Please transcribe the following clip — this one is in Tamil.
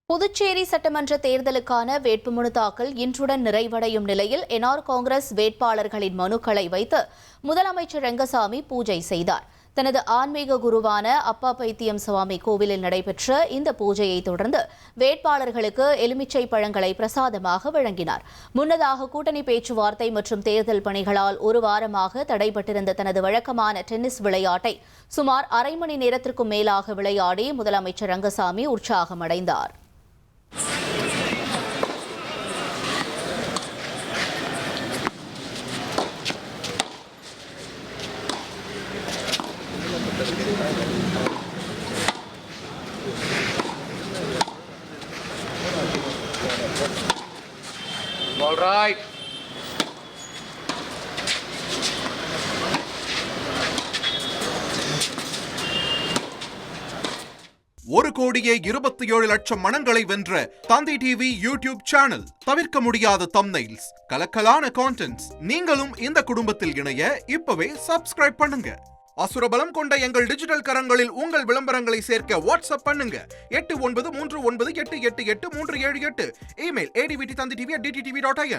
புதுச்சேரி சட்டமன்ற தேர்தலுக்கான வேட்புமனு தாக்கல் இன்றுடன் நிறைவடையும் நிலையில் என்ஆர் காங்கிரஸ் வேட்பாளர்களின் மனுக்களை வைத்து முதலமைச்சர் ரெங்கசாமி பூஜை செய்தார். தனது ஆன்மீக குருவான அப்பா பைத்தியம் சுவாமி கோவிலில் நடைபெற்ற இந்த பூஜையை தொடர்ந்து வேட்பாளர்களுக்கு எலுமிச்சை பழங்களை பிரசாதமாக வழங்கினார். முன்னதாக கூட்டணி பேச்சுவார்த்தை மற்றும் தேர்தல் பணிகளால் ஒரு வாரமாக தடைபட்டிருந்த தனது வழக்கமான டென்னிஸ் விளையாட்டை சுமார் அரை மணி நேரத்திற்கும் மேலாக விளையாடி முதலமைச்சர் ரெங்கசாமி உற்சாகமடைந்தார். All right. ஒரு கோடியே 27 லட்சம் மனங்களை வென்ற தந்தி டிவி யூடியூப் சேனல். தவிர்க்க முடியாத தம்ப்நெயில்ஸ், கலக்கலான கான்டென்ட்ஸ். நீங்களும் இந்த குடும்பத்தில் இணைய இப்பவே சப்ஸ்கிரைப் பண்ணுங்க. அசுரபலம் கொண்ட எங்கள் டிஜிட்டல் கரங்களில் உங்கள் விளம்பரங்களை சேர்க்க வாட்ஸ்அப் பண்ணுங்க. 8939888838. Email advtthanditv@dttv.in.